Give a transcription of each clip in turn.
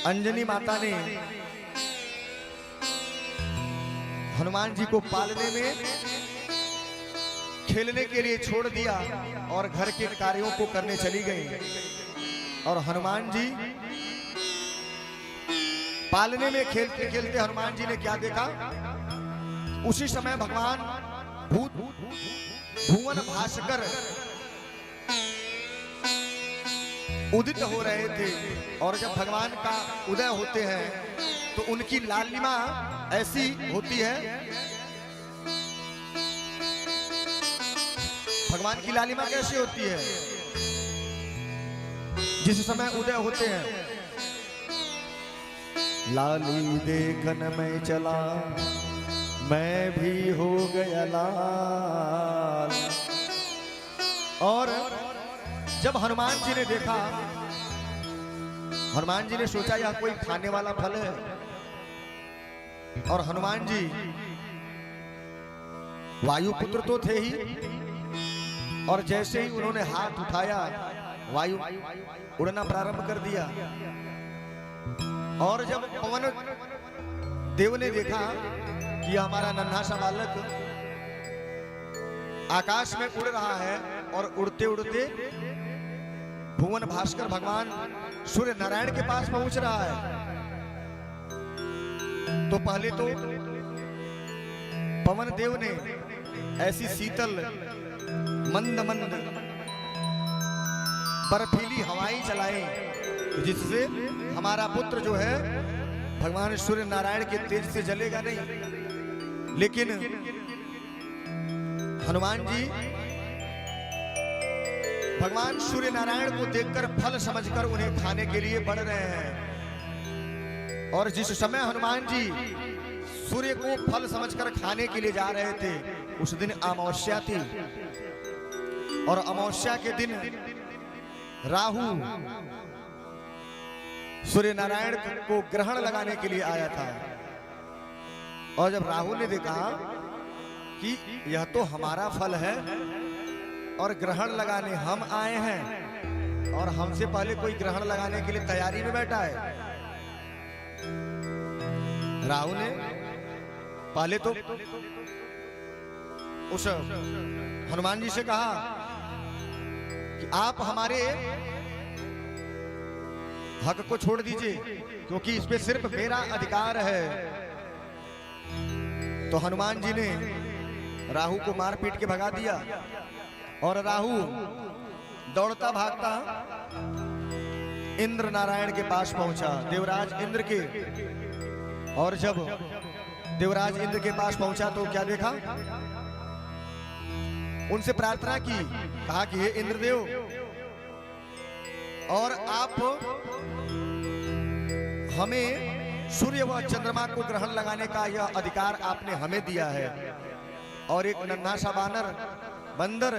अंजनी माता ने हनुमान जी को पालने में खेलने के लिए छोड़ दिया और घर के कार्यों को करने चली गई। और हनुमान जी पालने में खेलते खेलते हनुमान जी ने क्या देखा, उसी समय भगवान भुवन भास्कर उदित हो रहे थे। और जब भगवान का उदय होते हैं तो उनकी लालिमा ऐसी होती है, भगवान की लालिमा कैसी होती है, जिस समय उदय होते हैं, लाली देखन में चला मैं भी हो गया लाल। और जब हनुमान जी ने देखा, हनुमान जी ने सोचा यह कोई खाने वाला फल है। और हनुमान जी वायुपुत्र तो थे ही, और जैसे ही उन्होंने हाथ उठाया वायु उड़ना प्रारंभ कर दिया। और जब पवन देव ने देखा कि हमारा नन्हा सा बालक आकाश में उड़ रहा है और उड़ते उड़ते भुवन भास्कर भगवान सूर्य नारायण के पास पहुंच रहा है, तो पहले तो पवन देव ने ऐसी शीतल मंद मंद बर्फीली हवाएं चलाई, जिससे हमारा पुत्र जो है भगवान सूर्य नारायण के तेज से जलेगा नहीं। लेकिन हनुमान जी भगवान सूर्य नारायण को देखकर फल समझकर उन्हें खाने के लिए बढ़ रहे हैं। और जिस समय हनुमान जी सूर्य को फल समझकर खाने के लिए जा रहे थे, उस दिन अमावस्या थी। और अमावस्या के दिन राहु सूर्य नारायण को ग्रहण लगाने के लिए आया था। और जब राहु ने देखा कि यह तो हमारा फल है और ग्रहण लगाने हम आए हैं, और हमसे पहले कोई ग्रहण लगाने के लिए तैयारी में बैठा है, राहु ने पहले तो उस हनुमान जी से कहा कि आप हमारे हक को छोड़ दीजिए, क्योंकि इस पे सिर्फ मेरा अधिकार है। तो हनुमान जी ने राहु को मार पीट के भगा दिया। और राहु दौड़ता भागता इंद्र नारायण के पास पहुंचा, देवराज इंद्र के। और जब देवराज इंद्र के पास पहुंचा तो क्या देखा, उनसे प्रार्थना की, कहा कि हे इंद्रदेव, और आप हमें सूर्य व चंद्रमा को ग्रहण लगाने का यह अधिकार आपने हमें दिया है, और एक नन्हा सा बंदर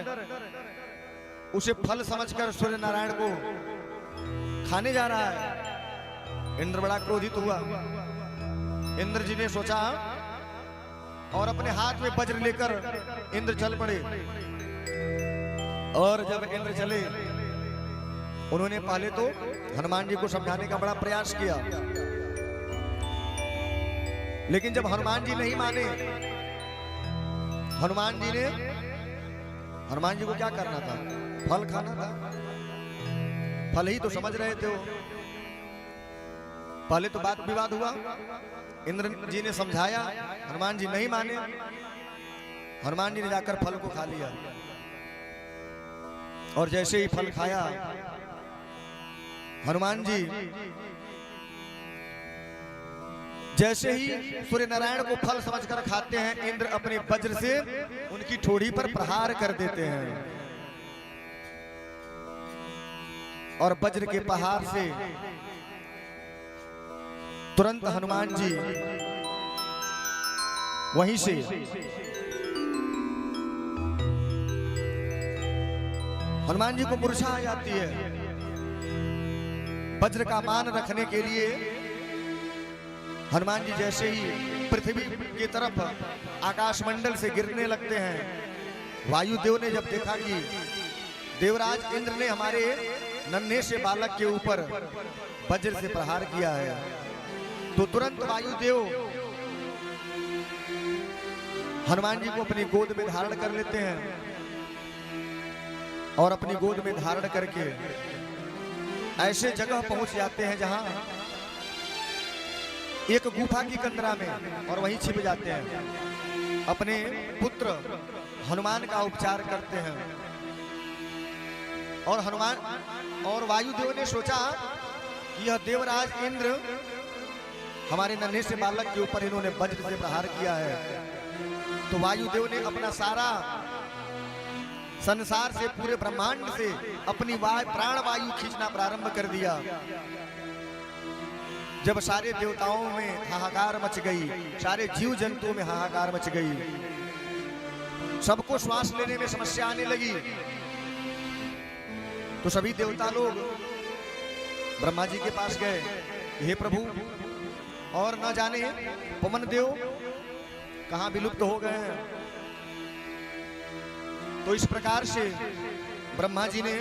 उसे फल समझकर सूर्य नारायण को खाने जा रहा है। इंद्र बड़ा क्रोधित हुआ। इंद्र जी ने सोचा, और अपने हाथ में वज्र लेकर इंद्र चल पड़े। और जब इंद्र चले, उन्होंने पहले तो हनुमान जी को समझाने का बड़ा प्रयास किया, लेकिन जब हनुमान जी नहीं माने, हनुमान जी को क्या करना था, फल खाना था, फल ही तो समझ रहे थे वो। पहले तो बात विवाद हुआ, इंद्र जी ने समझाया, हनुमान जी नहीं माने, हनुमान जी ने जाकर फल को खा लिया। और जैसे ही फल खाया, हनुमान जी जैसे ही सूर्य नारायण को फल समझकर खाते हैं, इंद्र अपने वज्र से उनकी ठोड़ी पर प्रहार कर देते हैं। और वज्र के प्रहार से तुरंत हनुमान जी वहीं से हनुमान जी को मूर्छा आ जाती है। वज्र का मान रखने के लिए हनुमान जी जैसे ही पृथ्वी की तरफ आकाशमंडल से गिरने लगते हैं, वायुदेव ने जब देखा कि देवराज इंद्र ने हमारे नन्हे से बालक के ऊपर वज्र से प्रहार किया है, तो तुरंत वायुदेव हनुमान जी को अपनी गोद में धारण कर लेते हैं और अपनी गोद में धारण करके ऐसे जगह पहुंच जाते हैं जहां एक गुफा की कंदरा में, और वहीं छिप जाते हैं। अपने पुत्र हनुमान का उपचार करते हैं और हनुमान और वायुदेव ने सोचा कि यह देवराज इंद्र हमारे नन्हे से बालक के ऊपर इन्होंने वज्र से प्रहार किया है, तो वायुदेव ने अपना सारा संसार से, पूरे ब्रह्मांड से अपनी प्राण वायु खींचना प्रारंभ कर दिया। जब सारे देवताओं में हाहाकार मच गई, सारे जीव जंतुओं में हाहाकार मच गई, सबको श्वास लेने में समस्या आने लगी, तो सभी देवता लोग ब्रह्मा जी के पास गए, हे प्रभु, और न जाने पवन देव कहां विलुप्त हो गए हैं। तो इस प्रकार से ब्रह्मा जी ने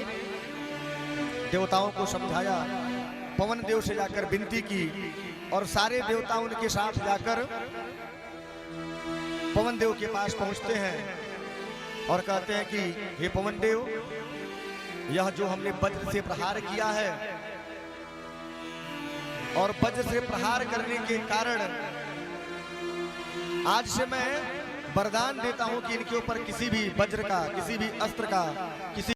देवताओं को समझाया, पवन देव से जाकर विनती की, और सारे देवता उनके साथ जाकर पवन देव के पास पहुंचते हैं और कहते हैं कि हे पवन देव, यह जो हमने वज्र से प्रहार किया है, और वज्र से प्रहार करने के कारण आज से मैं वरदान देता हूं कि इनके ऊपर किसी भी वज्र का, किसी भी अस्त्र का, किसी